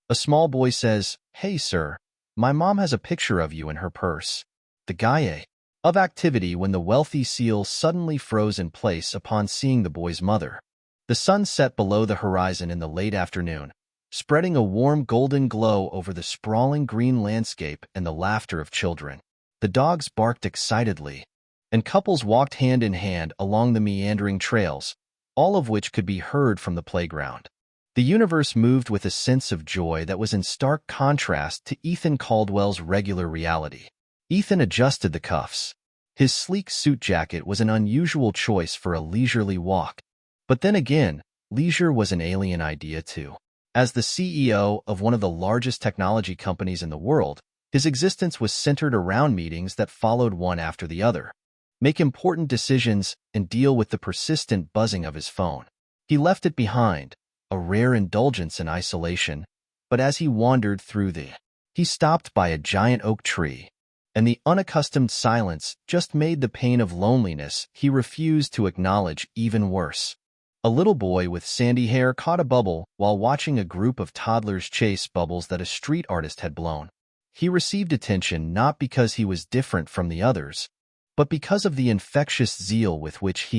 A small boy says, "Hey, sir, my mom has a picture of you in her purse." The guy of activity when the wealthy seal suddenly froze in place upon seeing the boy's mother. The sun set below the horizon in the late afternoon, spreading a warm golden glow over the sprawling green landscape and the laughter of children. The dogs barked excitedly, and couples walked hand in hand along the meandering trails, all of which could be heard from the playground. The universe moved with a sense of joy that was in stark contrast to Ethan Caldwell's regular reality. Ethan adjusted the cuffs. His sleek suit jacket was an unusual choice for a leisurely walk. But then again, leisure was an alien idea too. As the CEO of one of the largest technology companies in the world, his existence was centered around meetings that followed one after the other, make important decisions, and deal with the persistent buzzing of his phone. He left it behind, a rare indulgence in isolation, but as he wandered through he stopped by a giant oak tree, and the unaccustomed silence just made the pain of loneliness he refused to acknowledge even worse. A little boy with sandy hair caught a bubble while watching a group of toddlers chase bubbles that a street artist had blown. He received attention not because he was different from the others, but because of the infectious zeal with which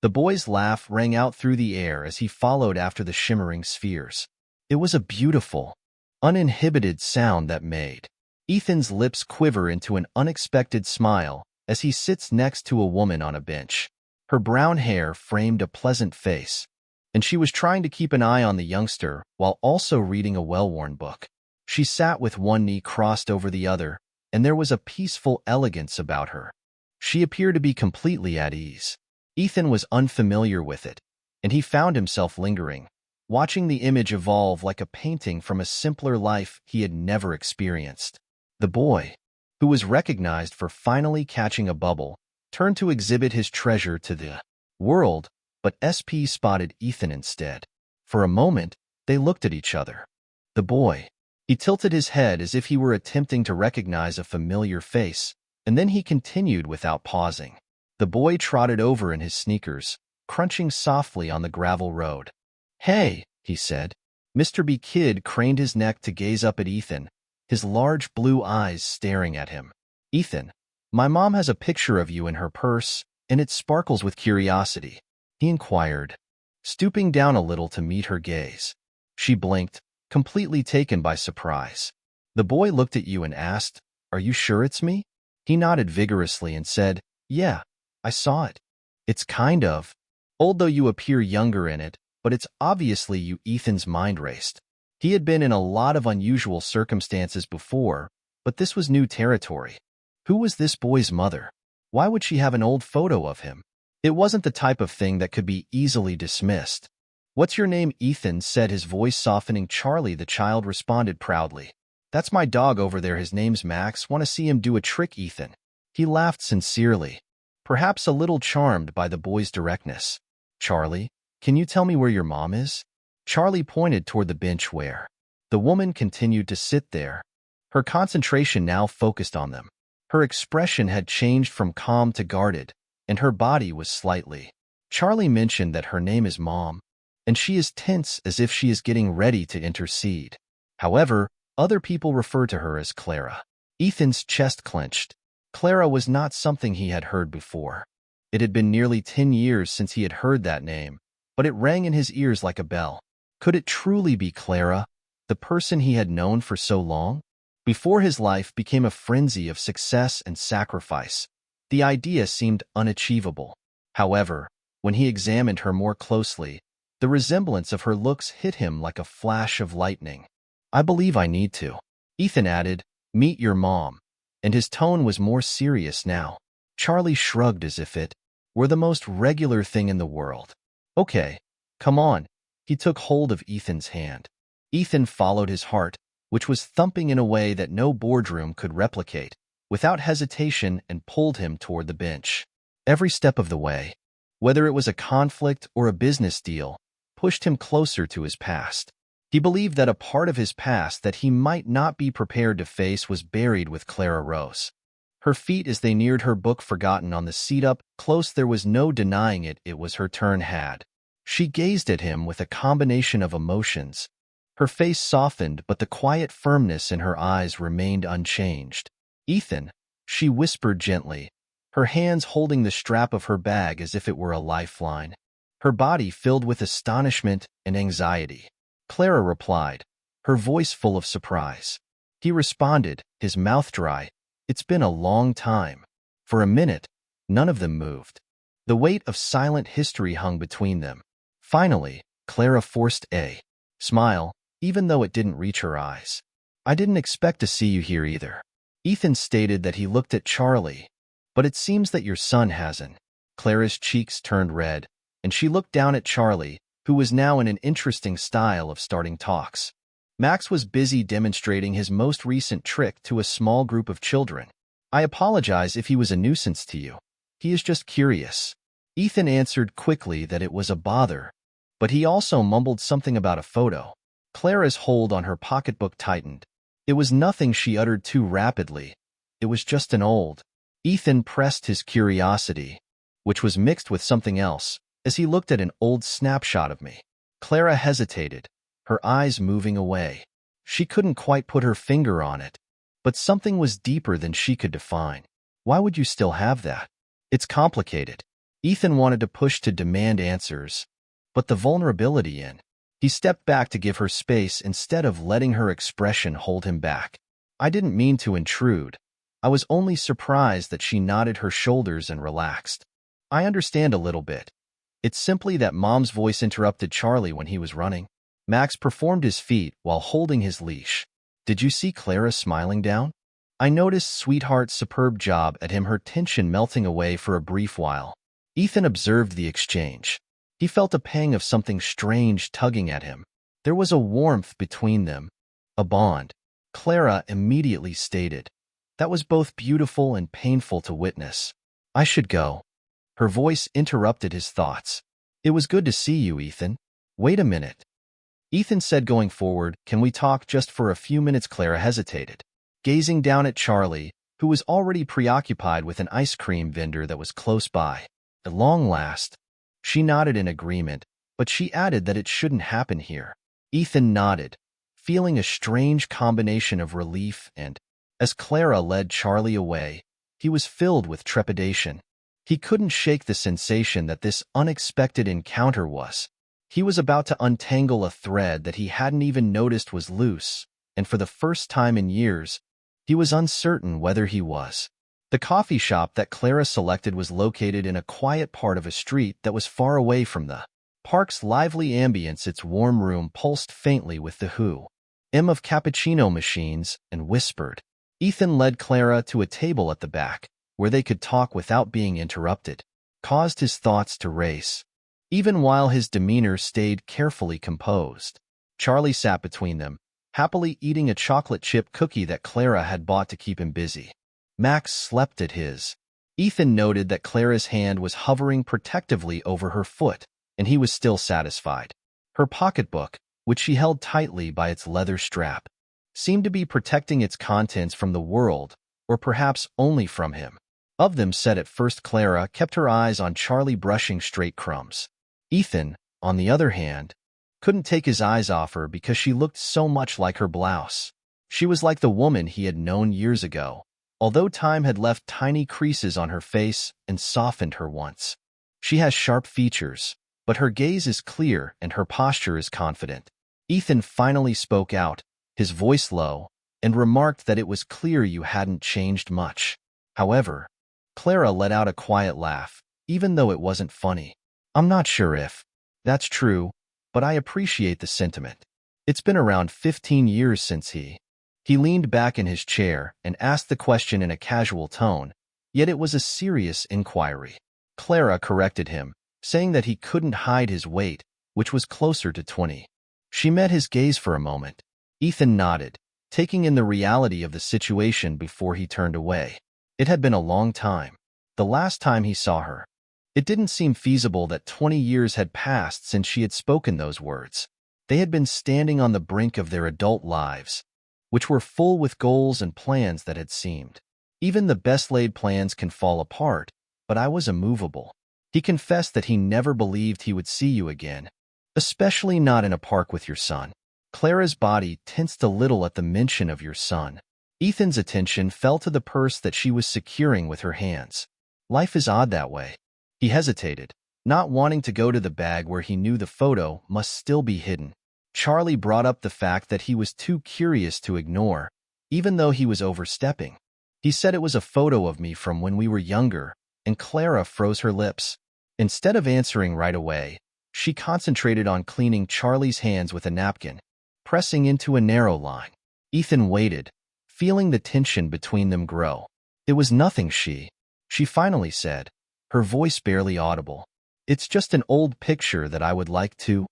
the boy's laugh rang out through the air as he followed after the shimmering spheres. It was a beautiful, uninhibited sound that made Ethan's lips quiver into an unexpected smile as he sits next to a woman on a bench. Her brown hair framed a pleasant face, and she was trying to keep an eye on the youngster while also reading a well-worn book. She sat with one knee crossed over the other, and there was a peaceful elegance about her. She appeared to be completely at ease. Ethan was unfamiliar with it, and he found himself lingering, watching the image evolve like a painting from a simpler life he had never experienced. The boy, who was recognized for finally catching a bubble, turned to exhibit his treasure to the world, but SP spotted Ethan instead. For a moment, they looked at each other. The boy, he tilted his head as if he were attempting to recognize a familiar face, and then he continued without pausing. The boy trotted over in his sneakers, crunching softly on the gravel road. "Hey," he said. Mr. B. Kid craned his neck to gaze up at Ethan, his large blue eyes staring at him. "Ethan, my mom has a picture of you in her purse, and it sparkles with curiosity," he inquired, stooping down a little to meet her gaze. She blinked, completely taken by surprise. The boy looked at you and asked, "Are you sure it's me?" He nodded vigorously and said, "Yeah, I saw it. It's kind of old though you appear younger in it, but it's obviously you." Ethan's mind raced. He had been in a lot of unusual circumstances before, but this was new territory. Who was this boy's mother? Why would she have an old photo of him? It wasn't the type of thing that could be easily dismissed. "What's your name?" Ethan said, his voice softening. "Charlie," the child responded proudly. "That's my dog over there. His name's Max. Want to see him do a trick?" Ethan. He laughed sincerely, perhaps a little charmed by the boy's directness. "Charlie, can you tell me where your mom is?" Charlie pointed toward the bench where the woman continued to sit there, her concentration now focused on them. Her expression had changed from calm to guarded, and her body was slightly. "Charlie mentioned that her name is Mom, and she is tense as if she is getting ready to intercede. However, other people refer to her as Clara." Ethan's chest clenched. Clara was not something he had heard before. It had been nearly 10 years since he had heard that name, but it rang in his ears like a bell. Could it truly be Clara, the person he had known for so long? Before his life became a frenzy of success and sacrifice, the idea seemed unachievable. However, when he examined her more closely, the resemblance of her looks hit him like a flash of lightning. "I believe I need to," Ethan added, "meet your mom," and his tone was more serious now. Charlie shrugged as if it were the most regular thing in the world. "Okay, come on." He took hold of Ethan's hand. Ethan followed his heart, which was thumping in a way that no boardroom could replicate, without hesitation, and pulled him toward the bench. Every step of the way, whether it was a conflict or a business deal, pushed him closer to his past. He believed that a part of his past that he might not be prepared to face was buried with Clara Rose. Her feet as they neared her book forgotten on the seat up close, there was no denying it, it was her turn had. She gazed at him with a combination of emotions, Her face softened, but the quiet firmness in her eyes remained unchanged. "Ethan," she whispered gently, her hands holding the strap of her bag as if it were a lifeline. Her body filled with astonishment and anxiety. Clara replied, her voice full of surprise. He responded, his mouth dry, "It's been a long time." For a minute, none of them moved. The weight of silent history hung between them. Finally, Clara forced a smile, even though it didn't reach her eyes. "I didn't expect to see you here either." Ethan stated that he looked at Charlie. "But it seems that your son hasn't." Clara's cheeks turned red, and she looked down at Charlie, who was now in an interesting style of starting talks. Max was busy demonstrating his most recent trick to a small group of children. "I apologize if he was a nuisance to you. He is just curious." Ethan answered quickly that it was a bother, but he also mumbled something about a photo. Clara's hold on her pocketbook tightened. It was nothing she uttered too rapidly. It was just an old. Ethan pressed his curiosity, which was mixed with something else, as he looked at an old snapshot of me. Clara hesitated, her eyes moving away. She couldn't quite put her finger on it, but something was deeper than she could define. "Why would you still have that?" "It's complicated." Ethan wanted to push to demand answers, but the vulnerability in. He stepped back to give her space instead of letting her expression hold him back. "I didn't mean to intrude. I was only surprised that she nodded her shoulders and relaxed. I understand a little bit. It's simply that Mom's voice interrupted Charlie when he was running." Max performed his feat while holding his leash. "Did you see Clara smiling down?" "I noticed Sweetheart's superb job at him," her tension melting away for a brief while. Ethan observed the exchange. He felt a pang of something strange tugging at him. There was a warmth between them, a bond. Clara immediately stated, "That was both beautiful and painful to witness. I should go." Her voice interrupted his thoughts. "It was good to see you, Ethan." "Wait a minute." Ethan said, going forward, "Can we talk just for a few minutes?" Clara hesitated, gazing down at Charlie, who was already preoccupied with an ice cream vendor that was close by. At long last, she nodded in agreement, but she added that it shouldn't happen here. Ethan nodded, feeling a strange combination of relief and, as Clara led Charlie away, he was filled with trepidation. He couldn't shake the sensation that this unexpected encounter was. He was about to untangle a thread that he hadn't even noticed was loose, and for the first time in years, he was uncertain whether he was. The coffee shop that Clara selected was located in a quiet part of a street that was far away from the park's lively ambience. Its warm room pulsed faintly with the hum of cappuccino machines and whispered. Ethan led Clara to a table at the back, where they could talk without being interrupted, caused his thoughts to race, even while his demeanor stayed carefully composed. Charlie sat between them, happily eating a chocolate chip cookie that Clara had bought to keep him busy. Max slept at his. Ethan noted that Clara's hand was hovering protectively over her foot, and he was still satisfied. Her pocketbook, which she held tightly by its leather strap, seemed to be protecting its contents from the world, or perhaps only from him. Of them said at first. Clara kept her eyes on Charlie brushing straight crumbs. Ethan, on the other hand, couldn't take his eyes off her because she looked so much like her blouse. She was like the woman he had known years ago, although time had left tiny creases on her face and softened her once. She has sharp features, but her gaze is clear and her posture is confident. Ethan finally spoke out, his voice low, and remarked that it was clear you hadn't changed much. However, Clara let out a quiet laugh, even though it wasn't funny. "I'm not sure if that's true, but I appreciate the sentiment. It's been around 15 years since he leaned back in his chair and asked the question in a casual tone, yet it was a serious inquiry. Clara corrected him, saying that he couldn't hide his weight, which was closer to 20. She met his gaze for a moment. Ethan nodded, taking in the reality of the situation before he turned away. It had been a long time. The last time he saw her. It didn't seem feasible that 20 years had passed since she had spoken those words. They had been standing on the brink of their adult lives, which were full with goals and plans that had seemed. Even the best-laid plans can fall apart, but I was immovable. He confessed that he never believed he would see you again, especially not in a park with your son. Clara's body tensed a little at the mention of your son. Ethan's attention fell to the purse that she was securing with her hands. Life is odd that way. He hesitated, not wanting to go to the bag where he knew the photo must still be hidden. Charlie brought up the fact that he was too curious to ignore, even though he was overstepping. He said it was a photo of me from when we were younger, and Clara froze her lips. Instead of answering right away, she concentrated on cleaning Charlie's hands with a napkin, pressing into a narrow line. Ethan waited, feeling the tension between them grow. It was nothing, she finally said, her voice barely audible. It's just an old picture that I would like to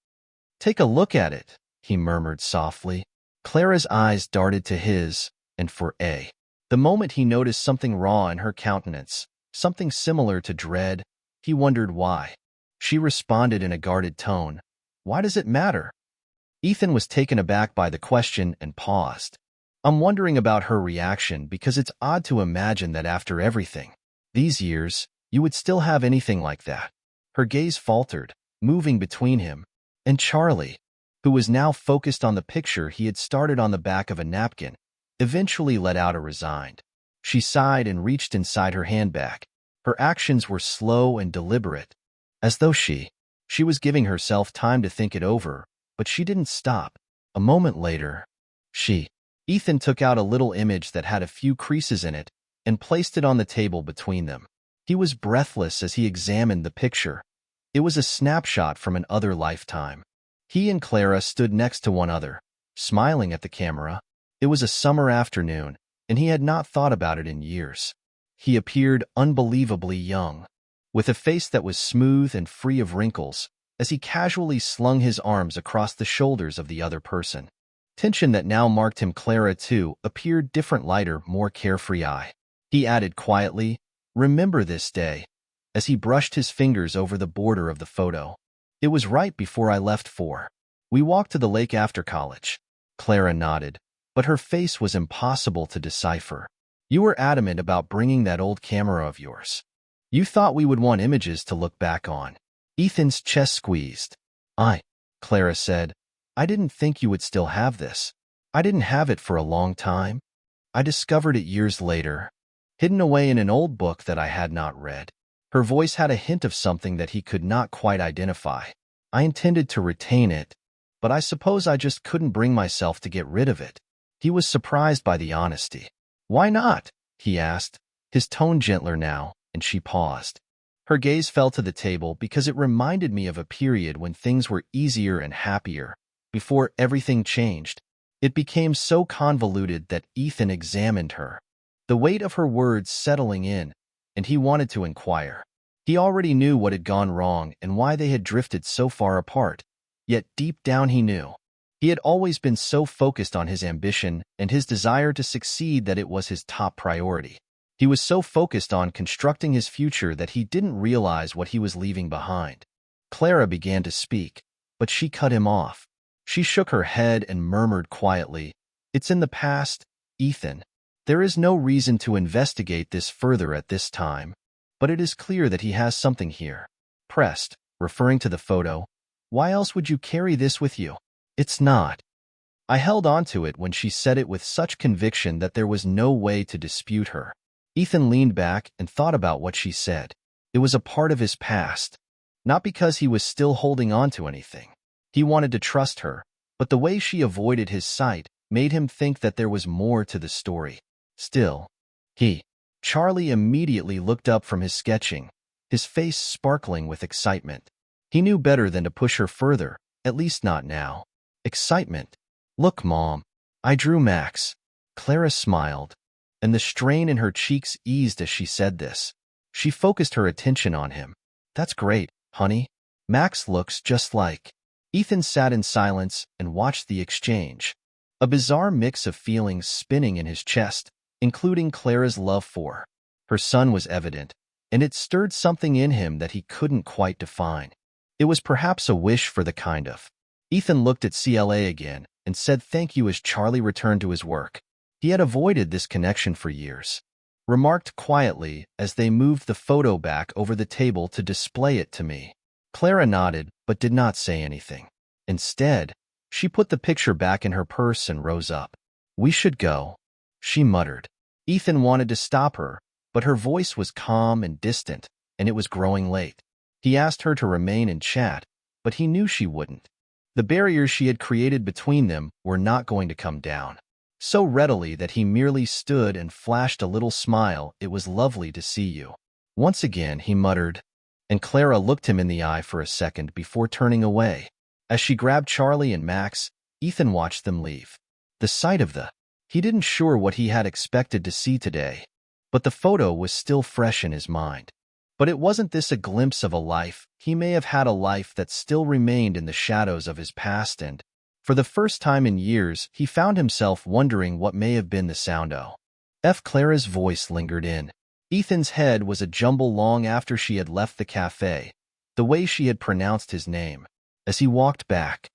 take a look at it, he murmured softly. Clara's eyes darted to his, and the moment he noticed something raw in her countenance, something similar to dread, he wondered why. She responded in a guarded tone, "Why does it matter?" Ethan was taken aback by the question and paused. "I'm wondering about her reaction because it's odd to imagine that after everything, these years, you would still have anything like that." Her gaze faltered, moving between him and Charlie, who was now focused on the picture he had started on the back of a napkin, eventually let out a resigned. She sighed and reached inside her handbag. Her actions were slow and deliberate, as though she was giving herself time to think it over, but she didn't stop. A moment later, Ethan took out a little image that had a few creases in it and placed it on the table between them. He was breathless as he examined the picture. It was a snapshot from an other lifetime. He and Clara stood next to one another, smiling at the camera. It was a summer afternoon, and he had not thought about it in years. He appeared unbelievably young, with a face that was smooth and free of wrinkles, as he casually slung his arms across the shoulders of the other person. Tension that now marked him. Clara, too, appeared different, lighter, more carefree. He added quietly, "Remember this day," as he brushed his fingers over the border of the photo. "It was right before I left we walked to the lake after college." Clara nodded, but her face was impossible to decipher. "You were adamant about bringing that old camera of yours. You thought we would want images to look back on." Ethan's chest squeezed. Clara said, "I didn't think you would still have this. I didn't have it for a long time. I discovered it years later, hidden away in an old book that I had not read." Her voice had a hint of something that he could not quite identify. "I intended to retain it, but I suppose I just couldn't bring myself to get rid of it." He was surprised by the honesty. "Why not?" he asked, his tone gentler now, and she paused. Her gaze fell to the table because it reminded me of a period when things were easier and happier, before everything changed. It became so convoluted that Ethan examined her, the weight of her words settling in, and he wanted to inquire. He already knew what had gone wrong and why they had drifted so far apart, yet deep down he knew. He had always been so focused on his ambition and his desire to succeed that it was his top priority. He was so focused on constructing his future that he didn't realize what he was leaving behind. Clara began to speak, but she cut him off. She shook her head and murmured quietly, "It's in the past, Ethan. There is no reason to investigate this further at this time, but it is clear that he has something here." Pressed, referring to the photo, "Why else would you carry this with you?" "It's not." I held on to it when she said it with such conviction that there was no way to dispute her. Ethan leaned back and thought about what she said. It was a part of his past, not because he was still holding on to anything. He wanted to trust her, but the way she avoided his sight made him think that there was more to the story. Still, Charlie immediately looked up from his sketching, his face sparkling with excitement. He knew better than to push her further, at least not now. Excitement. "Look, Mom, I drew Max." Clara smiled, and the strain in her cheeks eased as she said this. She focused her attention on him. "That's great, honey. Max looks just like." Ethan sat in silence and watched the exchange, a bizarre mix of feelings spinning in his chest, including Clara's love for her son was evident, and it stirred something in him that he couldn't quite define. It was perhaps a wish for the kind of. Ethan looked at CLA again and said thank you as Charlie returned to his work. He had avoided this connection for years. Remarked quietly as they moved the photo back over the table to display it to me. Clara nodded but did not say anything. Instead, She put the picture back in her purse and rose up. "We should go," she muttered. Ethan wanted to stop her, but her voice was calm and distant, and it was growing late. He asked her to remain and chat, but he knew she wouldn't. The barriers she had created between them were not going to come down so readily that he merely stood and flashed a little smile. "It was lovely to see you once again," he muttered, and Clara looked him in the eye for a second before turning away. As she grabbed Charlie and Max, Ethan watched them leave. The sight of he didn't sure what he had expected to see today, but the photo was still fresh in his mind. But it wasn't this a glimpse of a life. He may have had a life that still remained in the shadows of his past, and for the first time in years, he found himself wondering what may have been the sound of. Clara's voice lingered in Ethan's head was a jumble long after she had left the cafe, the way she had pronounced his name. As he walked back,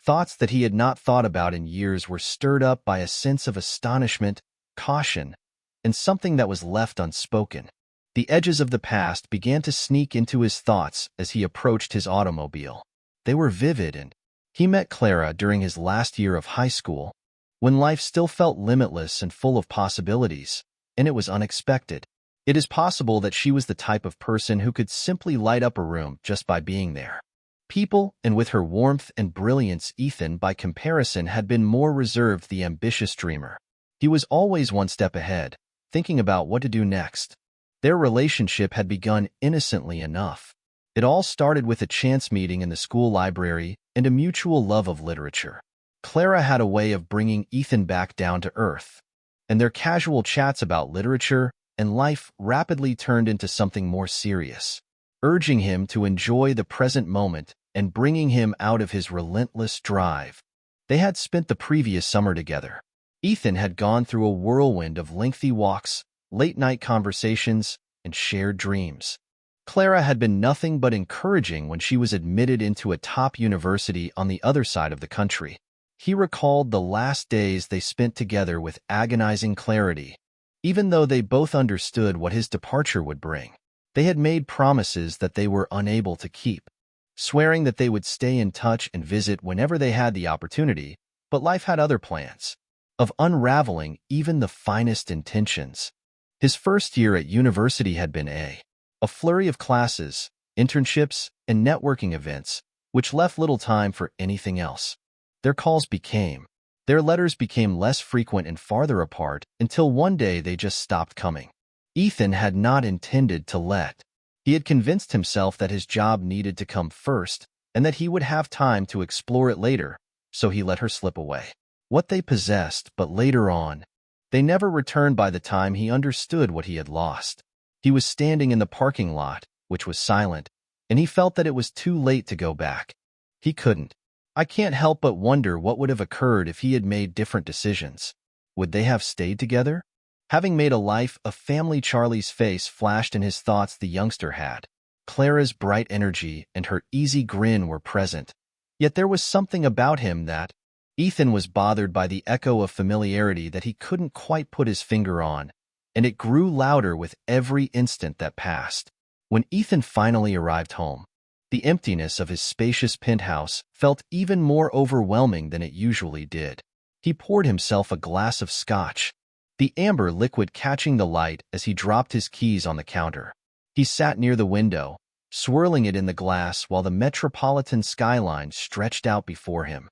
thoughts that he had not thought about in years were stirred up by a sense of astonishment, caution, and something that was left unspoken. The edges of the past began to sneak into his thoughts as he approached his automobile. They were vivid, and he met Clara during his last year of high school, when life still felt limitless and full of possibilities, and it was unexpected. It is possible that she was the type of person who could simply light up a room just by being there. People, and with her warmth and brilliance, Ethan, by comparison, had been more reserved, the ambitious dreamer. He was always one step ahead, thinking about what to do next. Their relationship had begun innocently enough. It all started with a chance meeting in the school library and a mutual love of literature. Clara had a way of bringing Ethan back down to earth, and their casual chats about literature and life rapidly turned into something more serious, urging him to enjoy the present moment and bringing him out of his relentless drive. They had spent the previous summer together. Ethan had gone through a whirlwind of lengthy walks, late-night conversations, and shared dreams. Clara had been nothing but encouraging when she was admitted into a top university on the other side of the country. He recalled the last days they spent together with agonizing clarity. Even though they both understood what his departure would bring, they had made promises that they were unable to keep, swearing that they would stay in touch and visit whenever they had the opportunity, but life had other plans, of unraveling even the finest intentions. His first year at university had been a flurry of classes, internships, and networking events, which left little time for anything else. Their letters became less frequent and farther apart until one day they just stopped coming. Ethan had not intended to let. He had convinced himself that his job needed to come first and that he would have time to explore it later, so he let her slip away. What they possessed, but later on, they never returned. By the time he understood what he had lost, he was standing in the parking lot, which was silent, and he felt that it was too late to go back. He couldn't. I can't help but wonder what would have occurred if he had made different decisions. Would they have stayed together? Having made a life, a family, Charlie's face flashed in his thoughts. The youngster had. Clara's bright energy and her easy grin were present. Yet there was something about him that Ethan was bothered by, the echo of familiarity that he couldn't quite put his finger on, and it grew louder with every instant that passed. When Ethan finally arrived home, the emptiness of his spacious penthouse felt even more overwhelming than it usually did. He poured himself a glass of scotch, the amber liquid catching the light as he dropped his keys on the counter. He sat near the window, swirling it in the glass while the metropolitan skyline stretched out before him.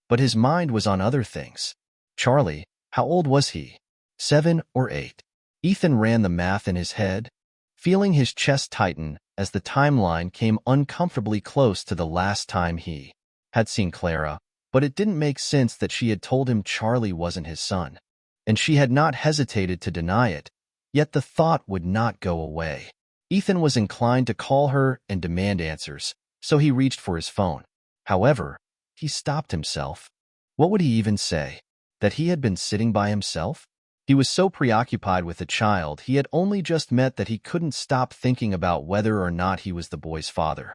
But his mind was on other things. Charlie, how old was he? 7 or 8? Ethan ran the math in his head, feeling his chest tighten as the timeline came uncomfortably close to the last time he had seen Clara, but it didn't make sense that she had told him Charlie wasn't his son, and she had not hesitated to deny it, yet the thought would not go away. Ethan was inclined to call her and demand answers, so he reached for his phone. However, he stopped himself. What would he even say? That he had been sitting by himself? He was so preoccupied with the child he had only just met that he couldn't stop thinking about whether or not he was the boy's father.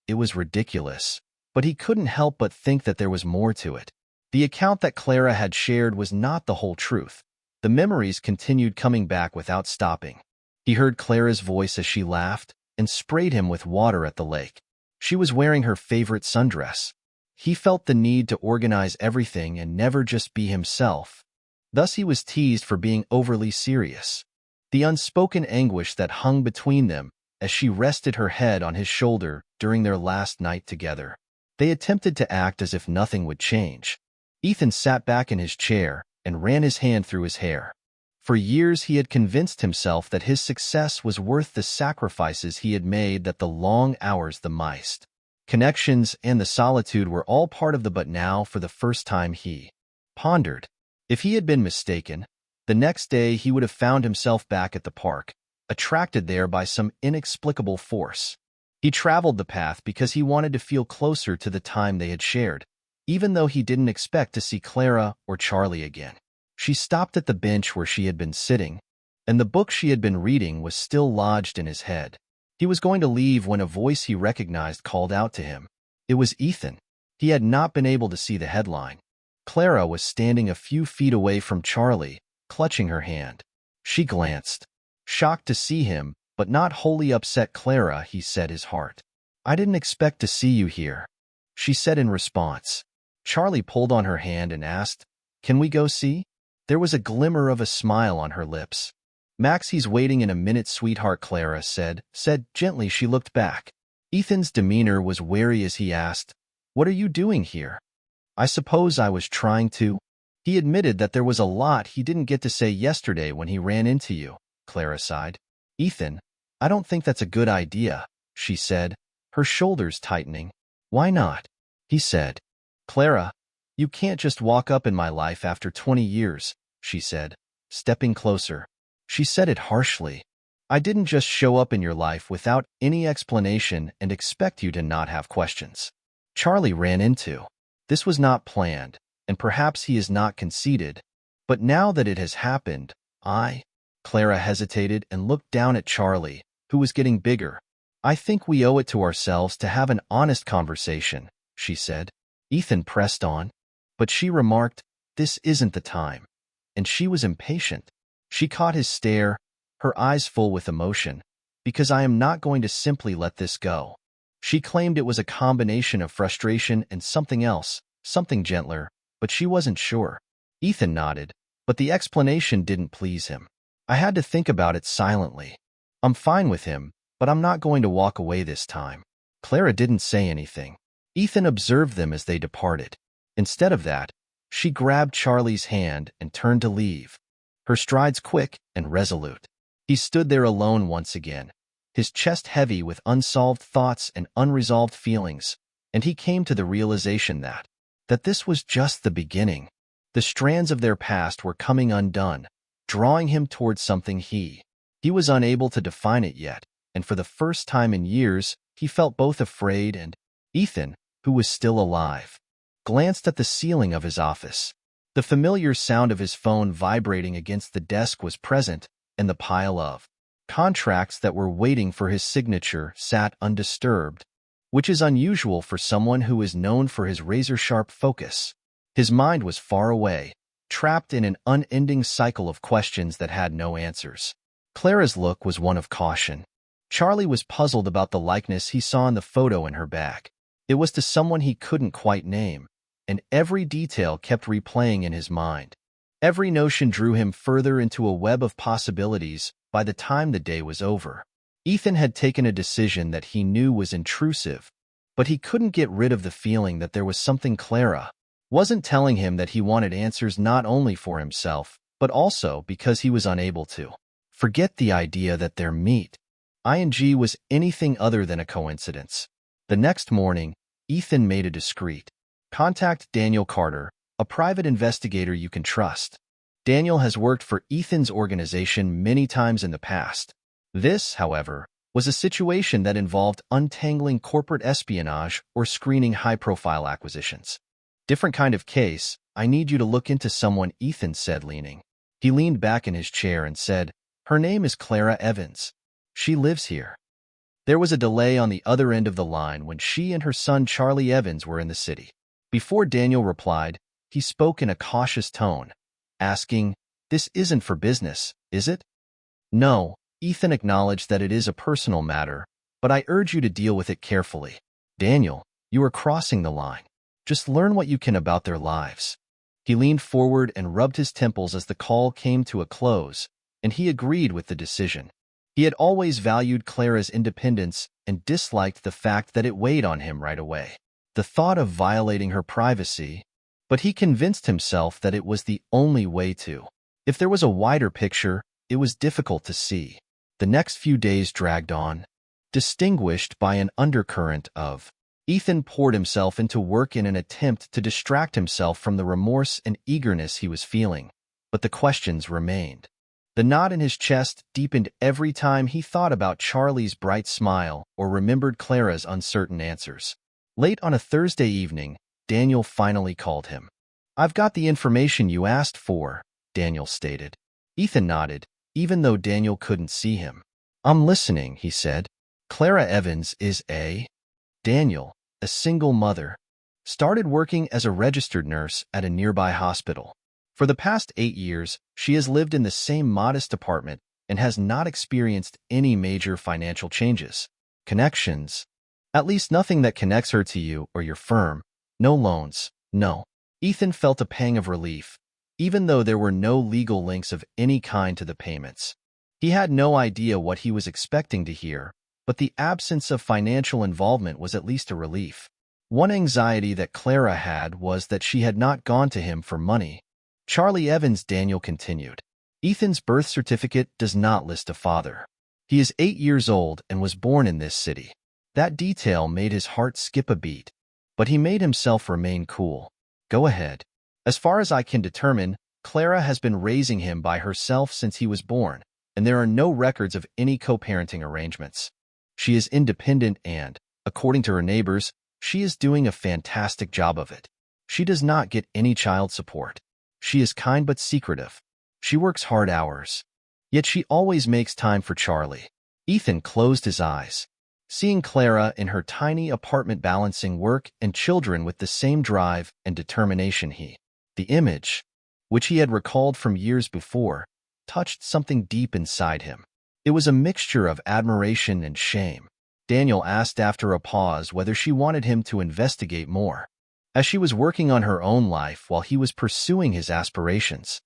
It was ridiculous, but he couldn't help but think that there was more to it. The account that Clara had shared was not the whole truth. The memories continued coming back without stopping. He heard Clara's voice as she laughed and sprayed him with water at the lake. She was wearing her favorite sundress, He felt the need to organize everything and never just be himself. Thus he was teased for being overly serious. The unspoken anguish that hung between them as she rested her head on his shoulder during their last night together. They attempted to act as if nothing would change. Ethan sat back in his chair and ran his hand through his hair. For years he had convinced himself that his success was worth the sacrifices he had made, that the long hours, the missed connections, and the solitude were all part of but now, for the first time, he pondered. If he had been mistaken, the next day he would have found himself back at the park, attracted there by some inexplicable force. He traveled the path because he wanted to feel closer to the time they had shared, even though he didn't expect to see Clara or Charlie again. She stopped at the bench where she had been sitting, and the book she had been reading was still lodged in his head. He was going to leave when a voice he recognized called out to him. It was Ethan. He had not been able to see the headline. Clara was standing a few feet away from Charlie, clutching her hand. She glanced, shocked to see him, but not wholly upset. "Clara," he said, his heart. "I didn't expect to see you here," she said in response. Charlie pulled on her hand and asked, "Can we go see?" There was a glimmer of a smile on her lips. "Maxie's waiting in a minute, sweetheart," Clara said gently. She looked back. Ethan's demeanor was wary as he asked, "What are you doing here?" "I suppose I was trying to." He admitted that there was a lot he didn't get to say yesterday when he ran into you. Clara sighed. "Ethan, I don't think that's a good idea," she said, her shoulders tightening. "Why not?" he said. "Clara, you can't just walk up in my life after 20 years, she said, stepping closer. She said it harshly. "I didn't just show up in your life without any explanation and expect you to not have questions." Charlie ran into. This was not planned, and perhaps he is not conceited, but now that it has happened, Clara hesitated and looked down at Charlie, who was getting bigger. "I think we owe it to ourselves to have an honest conversation," she said. Ethan pressed on, but she remarked, "This isn't the time," and she was impatient. She caught his stare, her eyes full with emotion. "Because I am not going to simply let this go." She claimed it was a combination of frustration and something else, something gentler, but she wasn't sure. Ethan nodded, but the explanation didn't please him. "I had to think about it silently. I'm fine with him, but I'm not going to walk away this time." Clara didn't say anything. Ethan observed them as they departed. Instead of that, she grabbed Charlie's hand and turned to leave, her strides quick and resolute. He stood there alone once again, his chest heavy with unsolved thoughts and unresolved feelings, and he came to the realization that this was just the beginning. The strands of their past were coming undone, drawing him towards something he was unable to define it yet, and for the first time in years, he felt both afraid and. Ethan, who was still alive, glanced at the ceiling of his office. The familiar sound of his phone vibrating against the desk was present, and the pile of contracts that were waiting for his signature sat undisturbed, which is unusual for someone who is known for his razor-sharp focus. His mind was far away, trapped in an unending cycle of questions that had no answers. Clara's look was one of caution. Charlie was puzzled about the likeness he saw in the photo in her bag. It was to someone he couldn't quite name, and every detail kept replaying in his mind. Every notion drew him further into a web of possibilities. By the time the day was over, Ethan had taken a decision that he knew was intrusive, but he couldn't get rid of the feeling that there was something Clara wasn't telling him, that he wanted answers not only for himself, but also because he was unable to forget the idea that their meet was anything other than a coincidence. The next morning, Ethan made a discreet contact. "Daniel Carter, a private investigator you can trust." Daniel has worked for Ethan's organization many times in the past. This, however, was a situation that involved untangling corporate espionage or screening high-profile acquisitions. "Different kind of case. I need you to look into someone," Ethan said, leaning. He leaned back in his chair and said, "Her name is Clara Evans. She lives here." There was a delay on the other end of the line when she and her son Charlie Evans were in the city. Before Daniel replied, he spoke in a cautious tone, asking, "This isn't for business, is it?" "No," Ethan acknowledged that it is a personal matter, "but I urge you to deal with it carefully." "Daniel, you are crossing the line." Just learn what you can about their lives. He leaned forward and rubbed his temples as the call came to a close, and he agreed with the decision. He had always valued Clara's independence and disliked the fact that it weighed on him right away. The thought of violating her privacy, but he convinced himself that it was the only way to. If there was a wider picture, it was difficult to see. The next few days dragged on, distinguished by an undercurrent of. Ethan poured himself into work in an attempt to distract himself from the remorse and eagerness he was feeling, but the questions remained. The knot in his chest deepened every time he thought about Charlie's bright smile or remembered Clara's uncertain answers. Late on a Thursday evening, Daniel finally called him. "I've got the information you asked for," Daniel stated. Ethan nodded, even though Daniel couldn't see him. "I'm listening," he said. "Clara Evans is a..." Daniel, a single mother, started working as a registered nurse at a nearby hospital. For the past 8 years, she has lived in the same modest apartment and has not experienced any major financial changes. Connections. At least nothing that connects her to you or your firm. No loans. No. Ethan felt a pang of relief, even though there were no legal links of any kind to the payments. He had no idea what he was expecting to hear, but the absence of financial involvement was at least a relief. One anxiety that Clara had was that she had not gone to him for money. Charlie Evans, Daniel continued. Ethan's birth certificate does not list a father. He is 8 years old and was born in this city. That detail made his heart skip a beat, but he made himself remain cool. Go ahead. As far as I can determine, Clara has been raising him by herself since he was born, and there are no records of any co-parenting arrangements. She is independent and, according to her neighbors, she is doing a fantastic job of it. She does not get any child support. She is kind but secretive. She works hard hours. Yet she always makes time for Charlie. Ethan closed his eyes. Seeing Clara in her tiny apartment balancing work and children with the same drive and determination the image, which he had recalled from years before, touched something deep inside him. It was a mixture of admiration and shame. Daniel asked after a pause whether she wanted him to investigate more, as she was working on her own life while he was pursuing his aspirations.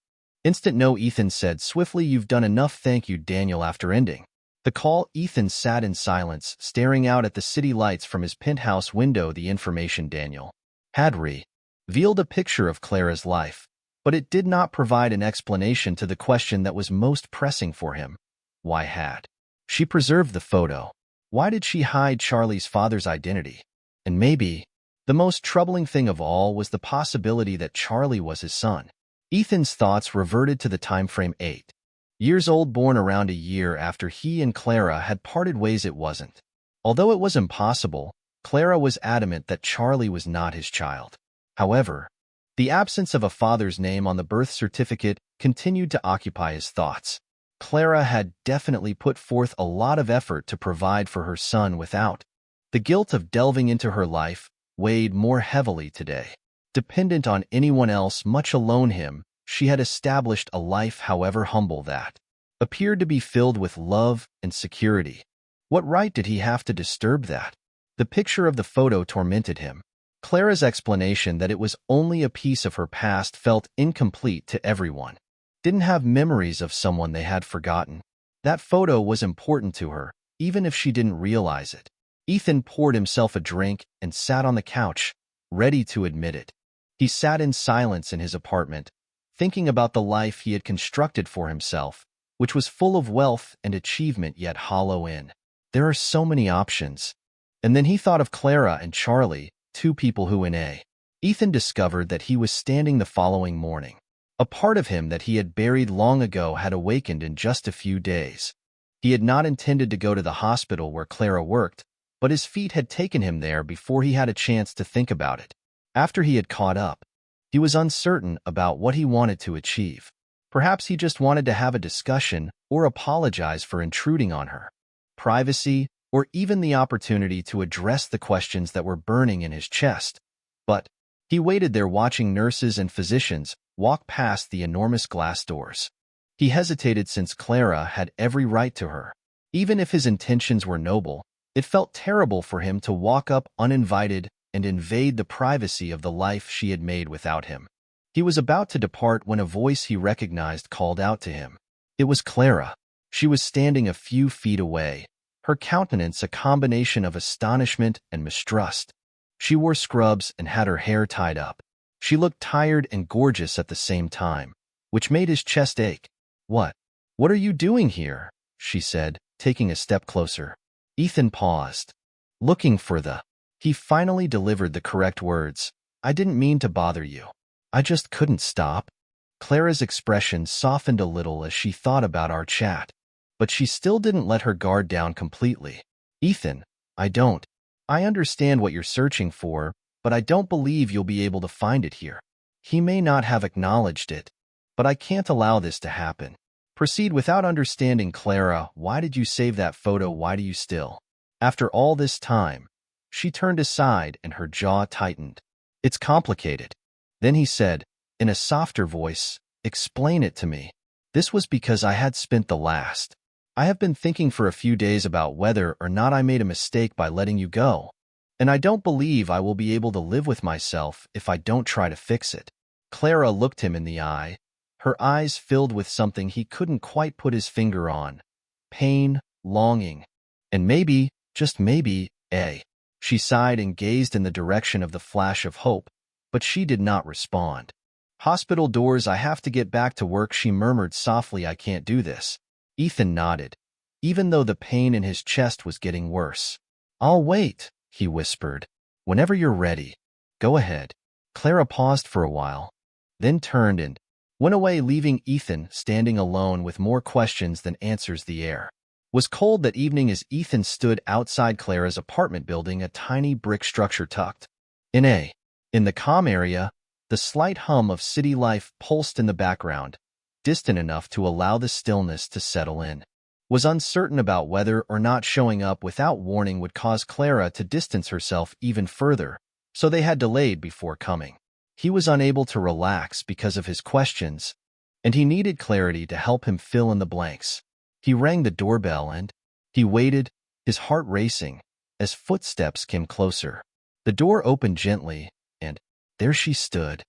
Instant no, Ethan said swiftly. You've done enough, thank you, Daniel. After ending the call, Ethan sat in silence, staring out at the city lights from his penthouse window. The information Daniel had revealed a picture of Clara's life, but it did not provide an explanation to the question that was most pressing for him. Why had she preserved the photo? Why did she hide Charlie's father's identity? And maybe the most troubling thing of all was the possibility that Charlie was his son. Ethan's thoughts reverted to the time frame 8 years old, born around a year after he and Clara had parted ways. It wasn't. Although it was impossible, Clara was adamant that Charlie was not his child. However, the absence of a father's name on the birth certificate continued to occupy his thoughts. Clara had definitely put forth a lot of effort to provide for her son without. The guilt of delving into her life weighed more heavily today. Dependent on anyone else, much alone him, she had established a life, however humble, that appeared to be filled with love and security. What right did he have to disturb that? The picture of the photo tormented him. Clara's explanation that it was only a piece of her past felt incomplete to everyone. Didn't have memories of someone they had forgotten. That photo was important to her, even if she didn't realize it. Ethan poured himself a drink and sat on the couch, ready to admit it. He sat in silence in his apartment, thinking about the life he had constructed for himself, which was full of wealth and achievement yet hollow in. There are so many options. And then he thought of Clara and Charlie, 2 people who Ethan discovered that he was standing the following morning. A part of him that he had buried long ago had awakened in just a few days. He had not intended to go to the hospital where Clara worked, but his feet had taken him there before he had a chance to think about it. After he had caught up, he was uncertain about what he wanted to achieve. Perhaps he just wanted to have a discussion or apologize for intruding on her privacy, or even the opportunity to address the questions that were burning in his chest. But he waited there watching nurses and physicians walk past the enormous glass doors. He hesitated since Clara had every right to her. Even if his intentions were noble, it felt terrible for him to walk up uninvited and invade the privacy of the life she had made without him. He was about to depart when a voice he recognized called out to him. It was Clara. She was standing a few feet away, her countenance a combination of astonishment and mistrust. She wore scrubs and had her hair tied up. She looked tired and gorgeous at the same time, which made his chest ache. What are you doing here?" she said, taking a step closer. Ethan paused, looking for the... He finally delivered the correct words. "I didn't mean to bother you. I just couldn't stop." Clara's expression softened a little as she thought about our chat, but she still didn't let her guard down completely. "Ethan, I understand what you're searching for, but I don't believe you'll be able to find it here." He may not have acknowledged it, but I can't allow this to happen. Proceed without understanding. "Clara, why did you save that photo? Why do you still?" After all this time, she turned aside and her jaw tightened. "It's complicated." Then he said, in a softer voice, "Explain it to me." "This was because I had spent I have been thinking for a few days about whether or not I made a mistake by letting you go, and I don't believe I will be able to live with myself if I don't try to fix it." Clara looked him in the eye, her eyes filled with something he couldn't quite put his finger on. Pain, longing, and maybe, just maybe, She sighed and gazed in the direction of the flash of hope, but she did not respond. "Hospital doors, I have to get back to work," she murmured softly. "I can't do this." Ethan nodded, even though the pain in his chest was getting worse. "I'll wait," he whispered. "Whenever you're ready. Go ahead." Clara paused for a while, then turned and went away, leaving Ethan standing alone with more questions than answers. The air was cold that evening as Ethan stood outside Clara's apartment building, a tiny brick structure tucked in the calm area. The slight hum of city life pulsed in the background, distant enough to allow the stillness to settle in. Was uncertain about whether or not showing up without warning would cause Clara to distance herself even further, so they had delayed before coming. He was unable to relax because of his questions, and he needed clarity to help him fill in the blanks. He rang the doorbell and he waited, his heart racing, as footsteps came closer. The door opened gently, and there she stood,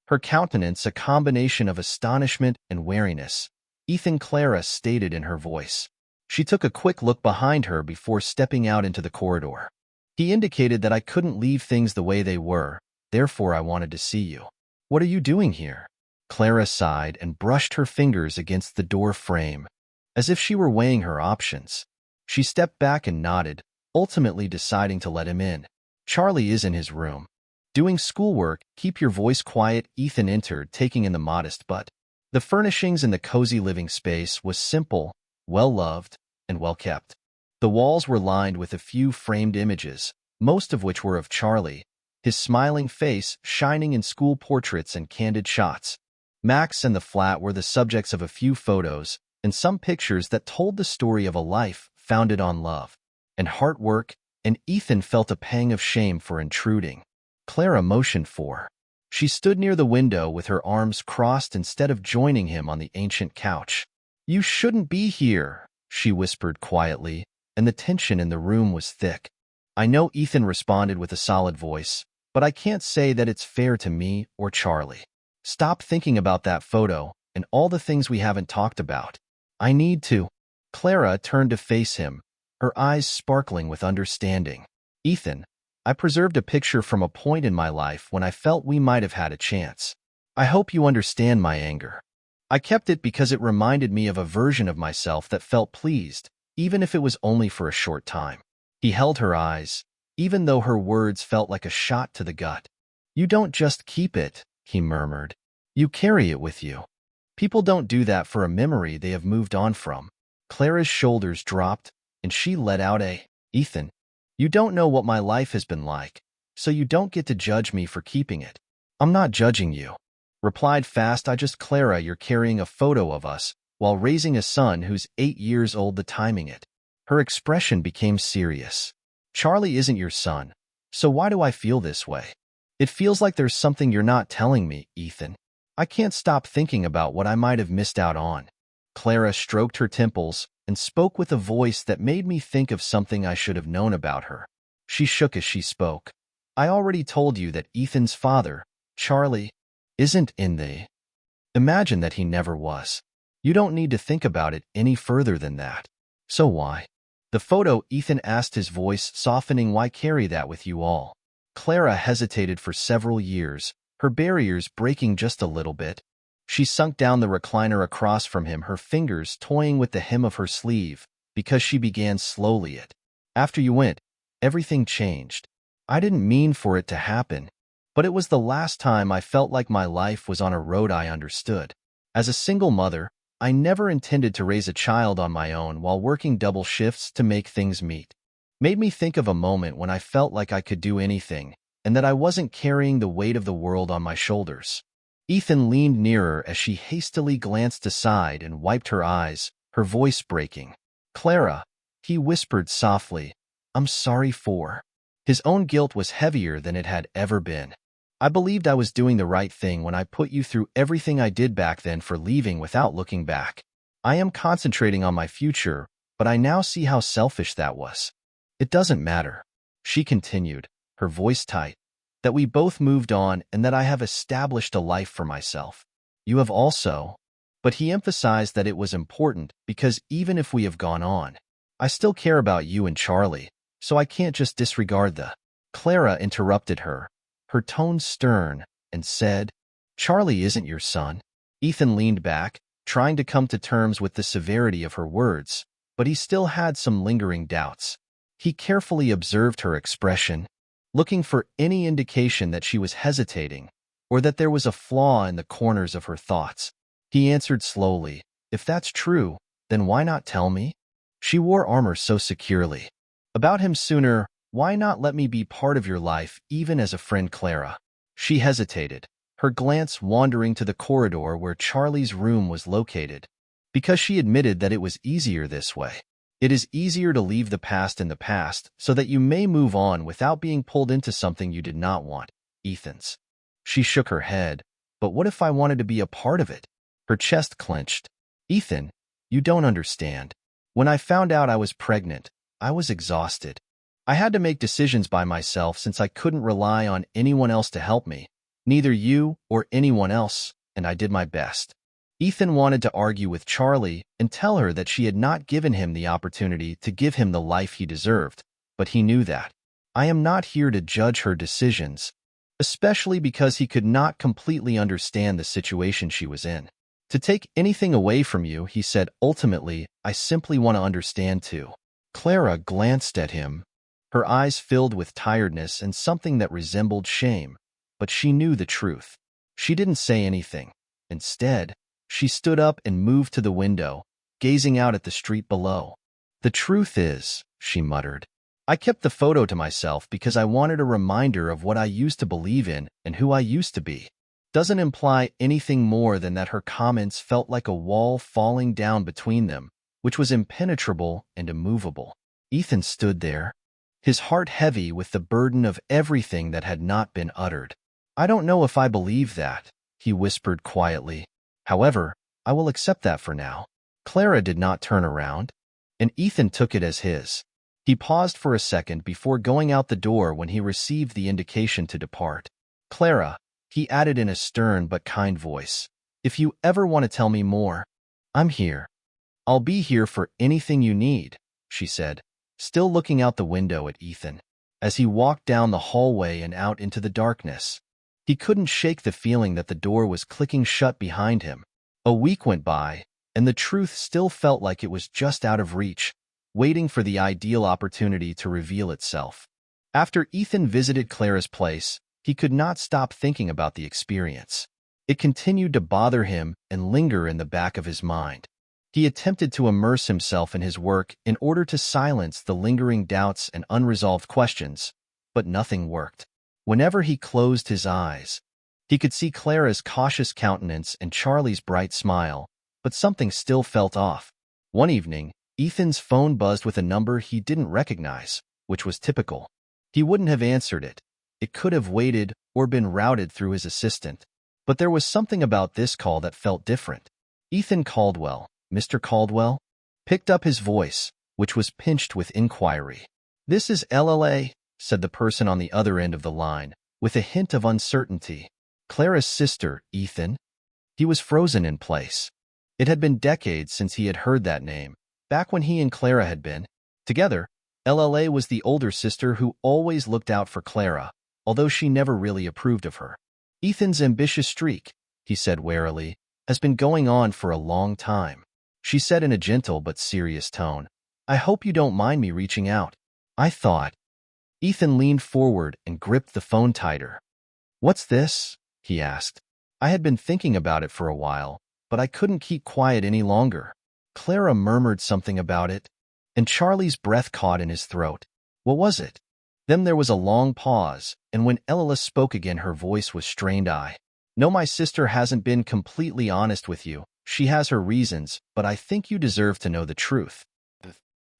her countenance a combination of astonishment and wariness. "Ethan," Clara stated in her voice. She took a quick look behind her before stepping out into the corridor. "He indicated that I couldn't leave things the way they were, therefore I wanted to see you." "What are you doing here?" Clara sighed and brushed her fingers against the door frame, as if she were weighing her options. She stepped back and nodded, ultimately deciding to let him in. "Charlie is in his room, doing schoolwork." "Keep your voice quiet." Ethan entered, taking in the modest but the furnishings in the cozy living space was simple, well-loved, and well-kept. The walls were lined with a few framed images, most of which were of Charlie, his smiling face shining in school portraits and candid shots. Max and the flat were the subjects of a few photos and some pictures that told the story of a life founded on love and hard work, and Ethan felt a pang of shame for intruding. Clara motioned for. She stood near the window with her arms crossed instead of joining him on the ancient couch. "You shouldn't be here," she whispered quietly, and the tension in the room was thick. "I know," Ethan responded with a solid voice, "but I can't say that it's fair to me or Charlie. Stop thinking about that photo and all the things we haven't talked about. I need to." Clara turned to face him, her eyes sparkling with understanding. "Ethan, I preserved a picture from a point in my life when I felt we might have had a chance. I hope you understand my anger. I kept it because it reminded me of a version of myself that felt pleased, even if it was only for a short time." He held her eyes, even though her words felt like a shot to the gut. "You don't just keep it," he murmured. "You carry it with you. People don't do that for a memory they have moved on from." Clara's shoulders dropped, and she let out a, "Ethan, you don't know what my life has been like, so you don't get to judge me for keeping it." "I'm not judging you," replied fast. "I just..." "Clara, you're carrying a photo of us while raising a son who's 8 years old." The timing it. Her expression became serious. "Charlie isn't your son, so why do I feel this way? It feels like there's something you're not telling me, Ethan. I can't stop thinking about what I might have missed out on." Clara stroked her temples and spoke with a voice that made me think of something I should have known about her. She shook as she spoke. I already told you that Ethan's father, Charlie, isn't in the... Imagine that he never was. You don't need to think about it any further than that. So why? The photo, Ethan asked, his voice softening. Why carry that with you all? Clara hesitated for several years, her barriers breaking just a little bit. She sunk down the recliner across from him, her fingers toying with the hem of her sleeve, because she began slowly. After you went, everything changed. I didn't mean for it to happen, but it was the last time I felt like my life was on a road I understood. As a single mother, I never intended to raise a child on my own while working double shifts to make things meet. Made me think of a moment when I felt like I could do anything, and that I wasn't carrying the weight of the world on my shoulders. Ethan leaned nearer as she hastily glanced aside and wiped her eyes, her voice breaking. Clara, he whispered softly, I'm sorry for... His own guilt was heavier than it had ever been. I believed I was doing the right thing when I put you through everything I did back then for leaving without looking back. I am concentrating on my future, but I now see how selfish that was. It doesn't matter, she continued, her voice tight, that we both moved on and that I have established a life for myself. You have also. But he emphasized that it was important because even if we have gone on, I still care about you and Charlie, so I can't just disregard the... Clara interrupted her, her tone stern, and said, Charlie isn't your son. Ethan leaned back, trying to come to terms with the severity of her words, but he still had some lingering doubts. He carefully observed her expression, looking for any indication that she was hesitating or that there was a flaw in the corners of her thoughts. He answered slowly, If that's true, then why not tell me? She wore armor so securely. About him sooner, why not let me be part of your life, even as a friend, Clara? She hesitated, her glance wandering to the corridor where Charlie's room was located, because she admitted that it was easier this way. It is easier to leave the past in the past so that you may move on without being pulled into something you did not want. Ethan's. She shook her head. But what if I wanted to be a part of it? Her chest clenched. Ethan, you don't understand. When I found out I was pregnant, I was exhausted. I had to make decisions by myself since I couldn't rely on anyone else to help me, neither you or anyone else, and I did my best. Ethan wanted to argue with Charlie and tell her that she had not given him the opportunity to give him the life he deserved, but he knew that. I am not here to judge her decisions, especially because he could not completely understand the situation she was in. To take anything away from you, he said, ultimately, I simply want to understand too. Clara glanced at him, her eyes filled with tiredness and something that resembled shame, but she knew the truth. She didn't say anything. Instead, she stood up and moved to the window, gazing out at the street below. The truth is, she muttered, I kept the photo to myself because I wanted a reminder of what I used to believe in and who I used to be. Doesn't imply anything more than that her comments felt like a wall falling down between them, which was impenetrable and immovable. Ethan stood there, his heart heavy with the burden of everything that had not been uttered. I don't know if I believe that, he whispered quietly. However, I will accept that for now. Clara did not turn around, and Ethan took it as his. He paused for a second before going out the door when he received the indication to depart. Clara, he added in a stern but kind voice, if you ever want to tell me more, I'm here. I'll be here for anything you need, she said, still looking out the window at Ethan. As he walked down the hallway and out into the darkness, he couldn't shake the feeling that the door was clicking shut behind him. A week went by, and the truth still felt like it was just out of reach, waiting for the ideal opportunity to reveal itself. After Ethan visited Clara's place, he could not stop thinking about the experience. It continued to bother him and linger in the back of his mind. He attempted to immerse himself in his work in order to silence the lingering doubts and unresolved questions, but nothing worked. Whenever he closed his eyes, he could see Clara's cautious countenance and Charlie's bright smile, but something still felt off. One evening, Ethan's phone buzzed with a number he didn't recognize, which was typical. He wouldn't have answered it. It could have waited or been routed through his assistant. But there was something about this call that felt different. Ethan Caldwell, Mr. Caldwell, picked up his voice, which was pinched with inquiry. This is LLA, said the person on the other end of the line, with a hint of uncertainty. Clara's sister, Ethan? He was frozen in place. It had been decades since he had heard that name, back when he and Clara had been together. LLA was the older sister who always looked out for Clara, although she never really approved of her. Ethan's ambitious streak, he said warily, has been going on for a long time. She said in a gentle but serious tone, I hope you don't mind me reaching out. I thought. Ethan leaned forward and gripped the phone tighter. What's this? He asked. I had been thinking about it for a while, but I couldn't keep quiet any longer. Clara murmured something about it, and Charlie's breath caught in his throat. What was it? Then there was a long pause, and when Ella spoke again her voice was strained. No, my sister hasn't been completely honest with you. She has her reasons, but I think you deserve to know the truth.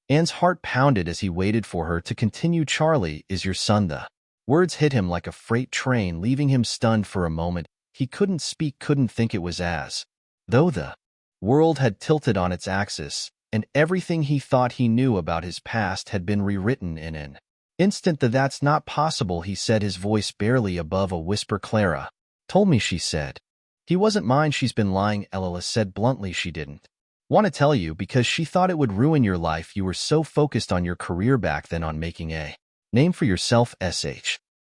Anne's heart pounded as he waited for her to continue. Charlie is your son. The words hit him like a freight train, leaving him stunned for a moment. He couldn't speak, couldn't think. It was as though the world had tilted on its axis, and everything he thought he knew about his past had been rewritten in an instant. That's not possible, he said, his voice barely above a whisper. Clara told me, she said. He wasn't mine. She's been lying, Ella said bluntly. She didn't want to tell you because she thought it would ruin your life. You were so focused on your career back then, on making a name for yourself.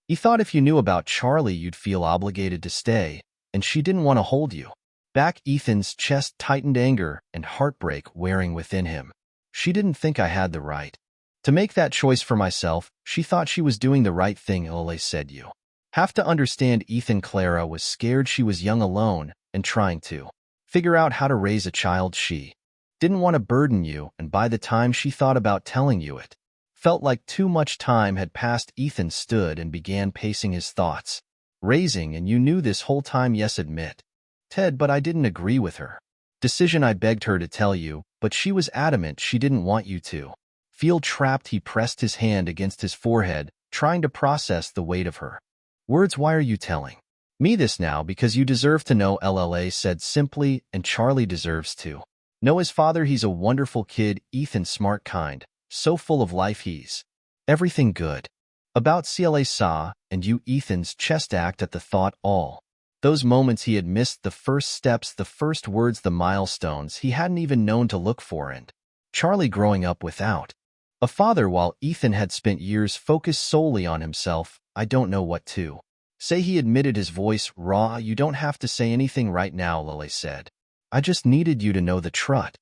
He thought if you knew about Charlie you'd feel obligated to stay, and she didn't want to hold you back. Ethan's chest tightened, anger and heartbreak wearing within him. She didn't think I had the right to make that choice for myself. She thought she was doing the right thing, Ella said. You have to understand, Ethan. Clara was scared. She was young, alone, and trying to figure out how to raise a child. She didn't want to burden you, and by the time she thought about telling you, it felt like too much time had passed. Ethan stood and began pacing, his thoughts raising. And you knew this whole time? Yes, admit Ted, but I didn't agree with her decision. I begged her to tell you, but she was adamant. She didn't want you to feel trapped. He pressed his hand against his forehead, trying to process the weight of her words. Why are you telling me this now? Because you deserve to know, LLA said simply, and Charlie deserves to know his father. He's a wonderful kid, Ethan, smart, kind, so full of life. He's everything good about CLA saw, and you. Ethan's chest ached at the thought. All those moments he had missed, the first steps, the first words, the milestones he hadn't even known to look for, and Charlie growing up without a father while Ethan had spent years focused solely on himself. I don't know what to say, he admitted, his voice raw. You don't have to say anything right now, Lily said. I just needed you to know the truth.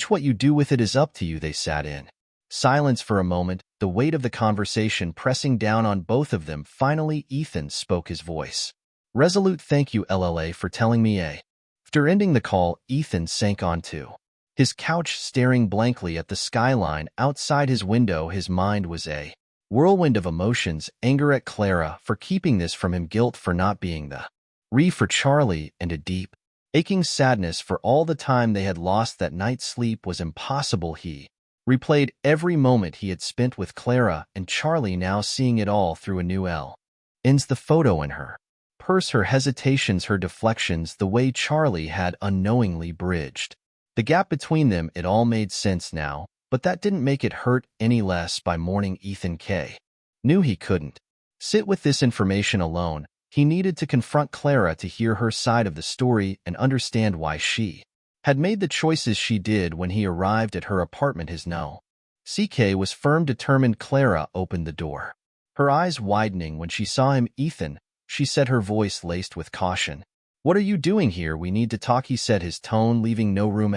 What you do with it is up to you. They sat in silence for a moment, the weight of the conversation pressing down on both of them. Finally, Ethan spoke, his voice resolute. Thank you, LLA, for telling me. After ending the call, Ethan sank onto his couch, staring blankly at the skyline outside his window. His mind was a whirlwind of emotions: anger at Clara for keeping this from him, guilt for not being the for Charlie, and a deep, aching sadness for all the time they had lost. That night sleep was impossible. He replayed every moment he had spent with Clara and Charlie, now seeing it all through a new lens. The photo in her purse, her hesitations, her deflections, the way Charlie had unknowingly bridged the gap between them. It all made sense now, but that didn't make it hurt any less. By morning, Ethan knew he couldn't sit with this information alone. He needed to confront Clara to hear her side of the story and understand why she had made the choices she did. When he arrived at her apartment, his CK was firm, determined. Clara opened the door, her eyes widening when she saw him. Ethan, she said, her voice laced with caution. What are you doing here? We need to talk, he said, his tone leaving no room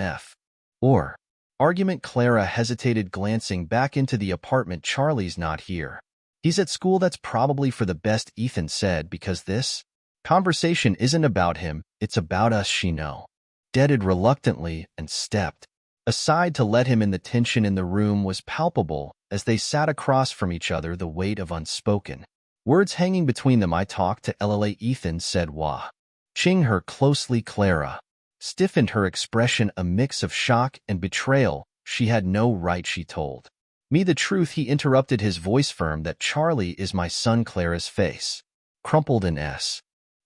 or argument. Clara hesitated, glancing back into the apartment. Charlie's not here. He's at school. That's probably for the best, Ethan said, because this conversation isn't about him, it's about us. She nodded reluctantly and stepped aside to let him in. The tension in the room was palpable as they sat across from each other, the weight of unspoken words hanging between them. I talked to LLA, Ethan said, watching her closely. Clara stiffened, her expression a mix of shock and betrayal. She had no right. She told me the truth, he interrupted, his voice firm. That Charlie is my son. Clara's face crumpled in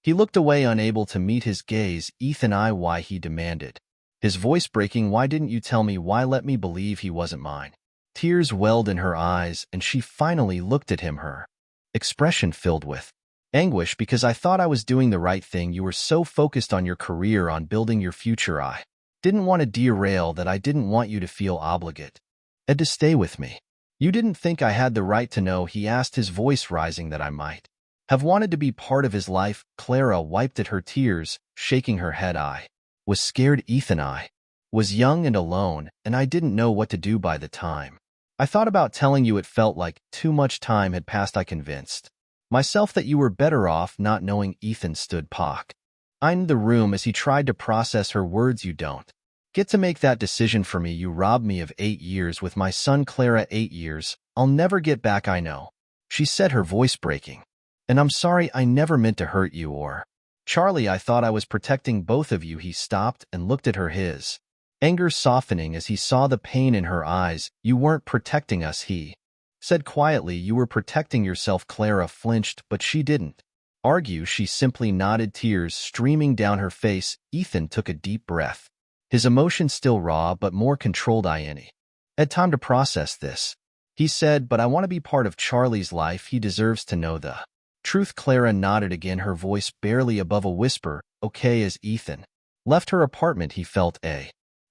he looked away, unable to meet his gaze. Ethan, why? He demanded, his voice breaking. Why didn't you tell me? Why let me believe he wasn't mine? Tears welled in her eyes, and she finally looked at him, her expression filled with anguish. Because I thought I was doing the right thing. You were so focused on your career, on building your future. I didn't want to derail that. I didn't want you to feel obligated and to stay with me. You didn't think I had the right to know, he asked, his voice rising, that I might have wanted to be part of his life. Clara wiped at her tears, shaking her head. I was scared, Ethan. I was young and alone, and I didn't know what to do by the time I thought about telling you. It felt like too much time had passed. I convinced myself that you were better off not knowing. Ethan stood pock in the room as he tried to process her words. You don't get to make that decision for me. You robbed me of 8 years with my son, Clara. 8 years I'll never get back, I know, she said, her voice breaking. And I'm sorry, I never meant to hurt you or Charlie. I thought I was protecting both of you. He stopped and looked at her, his anger softening as he saw the pain in her eyes. You weren't protecting us, he said quietly. You were protecting yourself. Clara flinched, but she didn't argue. She simply nodded, tears streaming down her face. Ethan took a deep breath, his emotions still raw but more controlled. I had time to process this, he said, but I want to be part of Charlie's life. He deserves to know the truth. Clara nodded again, her voice barely above a whisper. Okay. As Ethan left her apartment, he felt a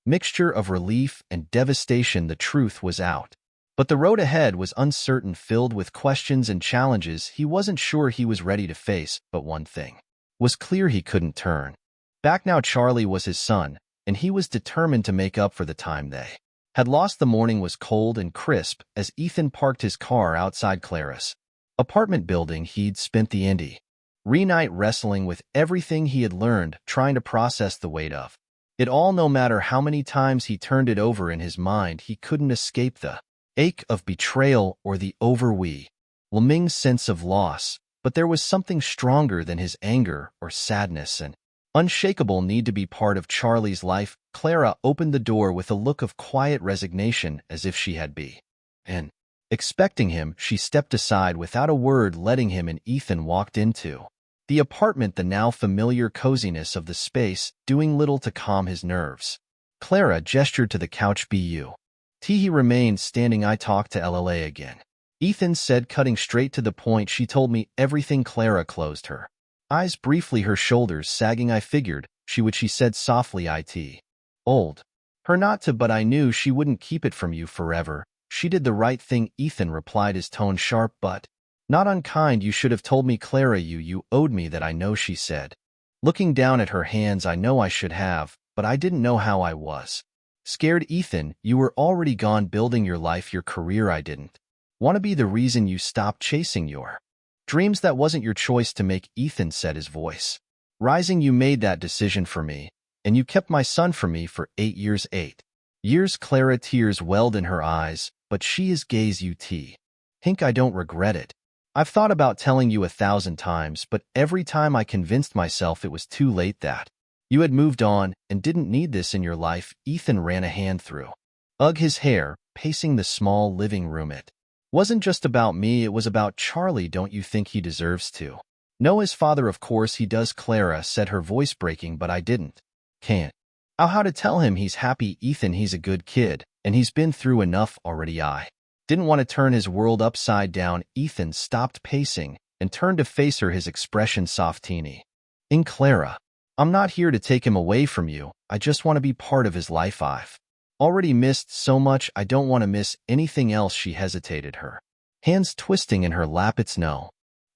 mixture of relief and devastation. The truth was out, but the road ahead was uncertain, filled with questions and challenges he wasn't sure he was ready to face. But one thing was clear, he couldn't turn back now. Charlie was his son, and he was determined to make up for the time they had lost. The morning was cold and crisp as Ethan parked his car outside Clara's apartment building. He'd spent the night wrestling with everything he had learned, trying to process the weight of it all. No matter how many times he turned it over in his mind, he couldn't escape the ache of betrayal or the overwhelming sense of loss. But there was something stronger than his anger or sadness, an unshakable need to be part of Charlie's life. Clara opened the door with a look of quiet resignation, as if she had been expecting him. She stepped aside without a word, letting him and Ethan walked into the apartment, the now familiar coziness of the space doing little to calm his nerves. Clara gestured to the couch. He remained standing. I talked to LLA again, Ethan said, cutting straight to the point. She told me everything. Clara closed her eyes briefly, her shoulders sagging. I figured she would, she said softly. It old her not to, but I knew she wouldn't keep it from you forever. She did the right thing, Ethan replied, his tone sharp but not unkind. You should have told me, Clara. You owed me that. I know, she said, looking down at her hands. I know I should have, but I didn't know how. I was scared, Ethan. You were already gone, building your life, your career. I didn't want to be the reason you stopped chasing your dreams. That wasn't your choice to make, Ethan said, his voice rising. You made that decision for me, and you kept my son from me for 8 years. 8 years. Clara, tears welled in her eyes, but she is gaze. Think I don't regret it. I've thought about telling you 1,000 times, but every time I convinced myself it was too late, that you had moved on and didn't need this in your life. Ethan ran a hand through his hair, pacing the small living room. It wasn't just about me, it was about Charlie. Don't you think he deserves to know his father? Of course he does, Clara said, her voice breaking, but I can't how to tell him he's happy, Ethan. He's a good kid, and he's been through enough already. I didn't want to turn his world upside down. Ethan stopped pacing and turned to face her, his expression soft. Teeny in Clara, I'm not here to take him away from you. I just want to be part of his life. I've already missed so much. I don't want to miss anything else. She hesitated, her hands twisting in her lap. It's no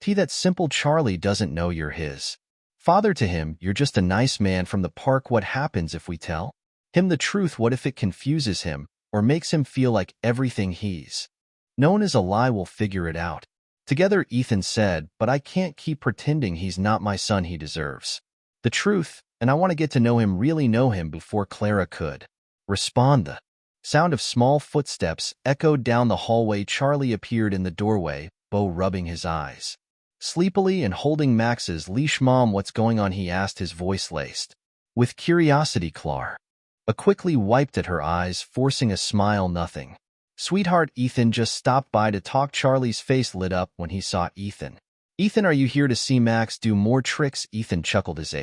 that simple. Charlie doesn't know you're his father. To him, you're just a nice man from the park. What happens if we tell him the truth? What if it confuses him or makes him feel like everything he's known is a lie? We'll figure it out together, Ethan said, but I can't keep pretending he's not my son. He deserves the truth, and I want to get to know him, really know him, before Clara could respond. The sound of small footsteps echoed down the hallway. Charlie appeared in the doorway, Bo rubbing his eyes sleepily and holding Max's leash. Mom, what's going on? He asked, his voice laced with curiosity. Clara quickly wiped at her eyes, forcing a smile. Nothing, sweetheart. Ethan just stopped by to talk. Charlie's face lit up when he saw Ethan. Ethan, are you here to see Max do more tricks? Ethan chuckled, his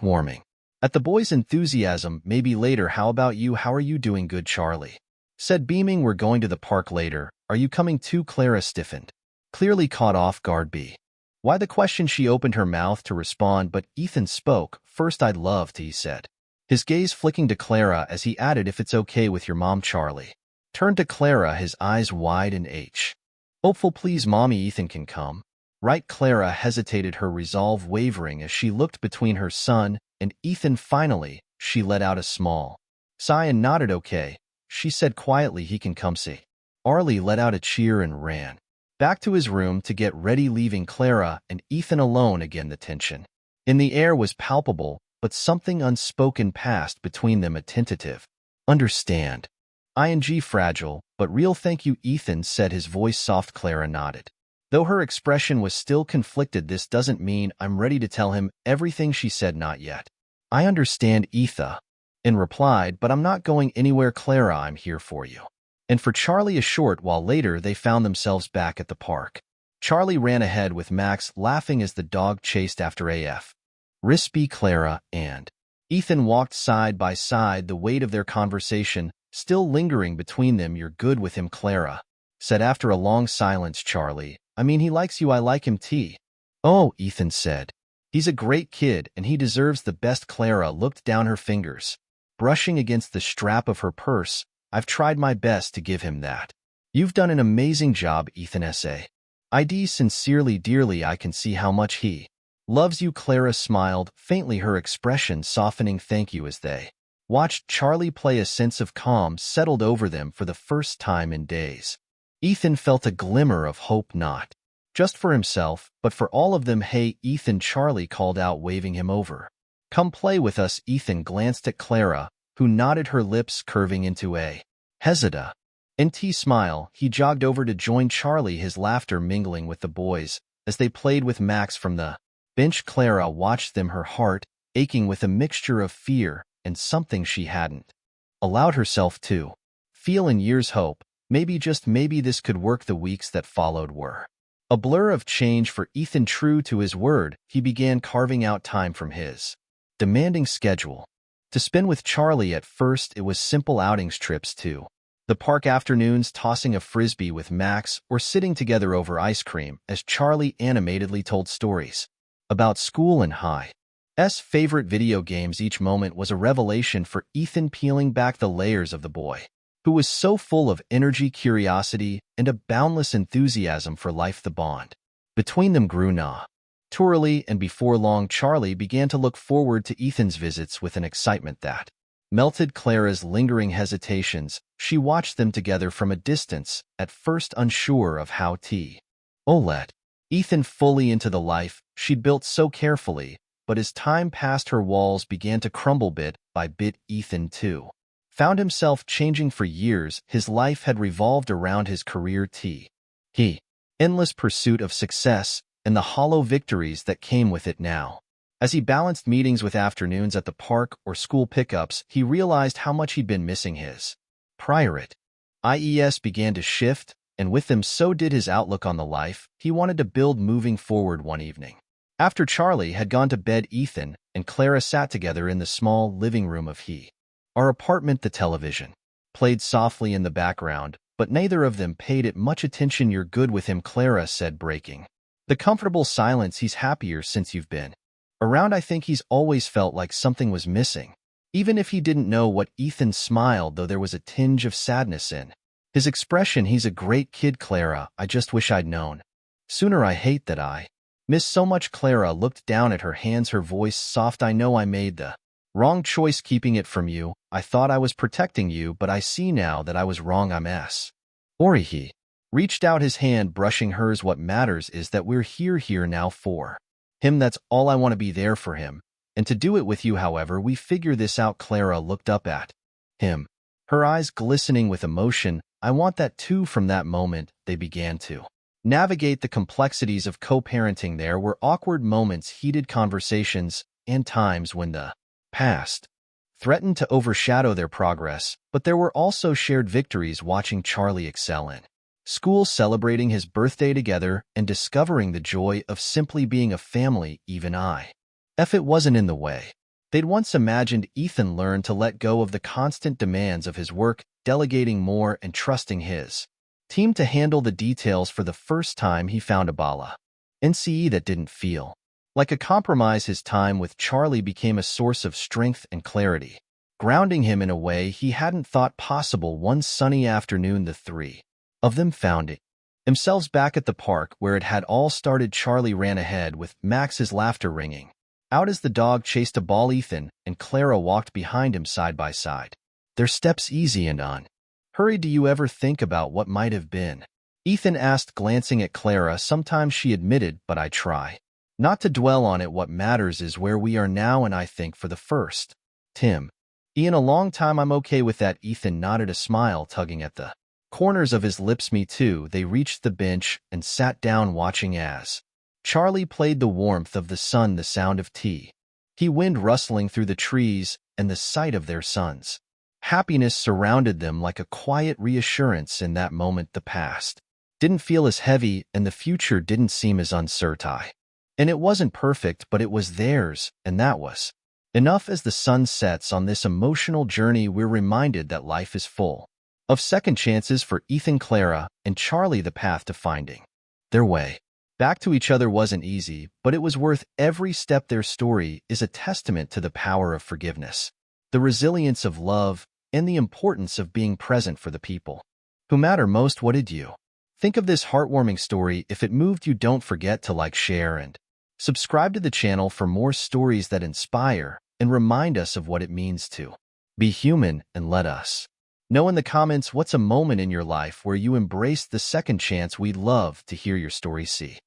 warming at the boy's enthusiasm. Maybe later. How about you? How are you doing? Good, Charlie Said beaming, "We're going to the park later. Are you coming too?" Clara stiffened, clearly caught off guard. Why the question? She opened her mouth to respond, but Ethan spoke. "First, I'd love to," he said, his gaze flicking to Clara as he added, "If it's okay with your mom." Charlie turned to Clara, his eyes wide and hopeful. "Please, Mommy, Ethan can come, right?" Clara hesitated, her resolve wavering as she looked between her son and Ethan. Finally, she let out a small sigh and nodded. "Okay," she said quietly, "he can come." See, Arlie let out a cheer and ran back to his room to get ready, leaving Clara and Ethan alone again. The tension in the air was palpable, but something unspoken passed between them, a tentative understand. Fragile, but real. "Thank you," Ethan said, his voice soft. Clara nodded, though her expression was still conflicted. "This doesn't mean I'm ready to tell him everything," she said. "Not yet." "I understand," Ethan replied, "but I'm not going anywhere, Clara. I'm here for you and for Charlie." A short while later, they found themselves back at the park. Charlie ran ahead with Max, laughing as the dog chased after AF. Rispy. Clara and Ethan walked side by side, the weight of their conversation still lingering between them. "You're good with him," Clara said after a long silence. "Charlie, I mean, he likes you." "I like him too." "Oh," Ethan said, "he's a great kid and he deserves the best." Clara looked down, her fingers brushing against the strap of her purse. "I've tried my best to give him that." "You've done an amazing job," Ethan said. "I sincerely, dearly. I can see how much he loves you." Clara smiled faintly, her expression softening. "Thank you." As they watched Charlie play, a sense of calm settled over them for the first time in days. Ethan felt a glimmer of hope, not just for himself, but for all of them. "Hey, Ethan," Charlie called out, waving him over. "Come play with us." Ethan glanced at Clara, who nodded, her lips curving into a hesitant smile. He jogged over to join Charlie, his laughter mingling with the boys as they played with Max from the bench. Clara watched them, her heart aching with a mixture of fear and something she hadn't allowed herself to feel in years. Hope. Maybe, just maybe, this could work. The weeks that followed were a blur of change for Ethan. True to his word, he began carving out time from his demanding schedule to spend with Charlie. At first, it was simple outings, trips to the park, afternoons tossing a frisbee with Max, or sitting together over ice cream as Charlie animatedly told stories about school and his favorite video games. Each moment was a revelation for Ethan, peeling back the layers of the boy who was so full of energy, curiosity, and a boundless enthusiasm for life. The bond between them grew naturally, and before long, Charlie began to look forward to Ethan's visits with an excitement that melted Clara's lingering hesitations. She watched them together from a distance, at first unsure of how to let Ethan fully into the life she'd built so carefully, but as time passed, her walls began to crumble bit by bit. Ethan, too, found himself changing for years. His life had revolved around his career, endless pursuit of success, and the hollow victories that came with it. Now, as he balanced meetings with afternoons at the park or school pickups, he realized how much he'd been missing. His priorities began to shift, and with them so did his outlook on the life he wanted to build moving forward. One evening, after Charlie had gone to bed, Ethan and Clara sat together in the small living room of our apartment. The television played softly in the background, but neither of them paid it much attention. "You're good with him," Clara said, breaking the comfortable silence. "He's happier since you've been around. I think he's always felt like something was missing." Even if he didn't know what, Ethan smiled, though there was a tinge of sadness in his expression. "He's a great kid, Clara. I just wish I'd known sooner. I hate that I miss so much." Clara looked down at her hands, her voice soft. "I know I made the wrong choice keeping it from you. I thought I was protecting you, but I see now that I was wrong. I'm sorry." He reached out his hand, brushing hers. "What matters is that we're here now for him. That's all. I want to be there for him, and to do it with you however we figure this out." Clara looked up at him, her eyes glistening with emotion. "I want that too." From that moment, they began to navigate the complexities of co-parenting. There were awkward moments, heated conversations, and times when the past threatened to overshadow their progress, but there were also shared victories, watching Charlie excel in school, celebrating his birthday together, and discovering the joy of simply being a family, even if it wasn't in the way They'd once imagined Ethan learned to let go of the constant demands of his work, delegating more and trusting his team to handle the details. For the first time, he found a Bala NCE that didn't feel like a compromise. His time with Charlie became a source of strength and clarity, grounding him in a way he hadn't thought possible. One sunny afternoon, the three of them found themselves back at the park where it had all started. Charlie ran ahead with Max's laughter ringing out as the dog chased a ball. Ethan and Clara walked behind him side by side, their steps easy and unhurried. Do you ever think about what might have been? Ethan asked, glancing at Clara. Sometimes, she admitted, but I try not to dwell on it. What matters is where we are now, and I think for the first time in a long time I'm okay with that. Ethan nodded, a smile tugging at the corners of his lips. Me too. They reached the bench and sat down, watching as Charlie played. The warmth of the sun, the sound of tea, wind rustling through the trees, and the sight of their son's happiness surrounded them like a quiet reassurance. In that moment, the past didn't feel as heavy, and the future didn't seem as uncertain. And it wasn't perfect, but it was theirs, and that was enough. As the sun sets on this emotional journey, we're reminded that life is full of second chances for Ethan, Clara, and Charlie. The path to finding their way back to each other wasn't easy, but it was worth every step. Their story is a testament to the power of forgiveness, the resilience of love, and the importance of being present for the people who matter most. What did you think of this heartwarming story? If it moved you, don't forget to like, share, and subscribe to the channel for more stories that inspire and remind us of what it means to be human. And let us know in the comments what's a moment in your life where you embraced the second chance. We'd love to hear your story. See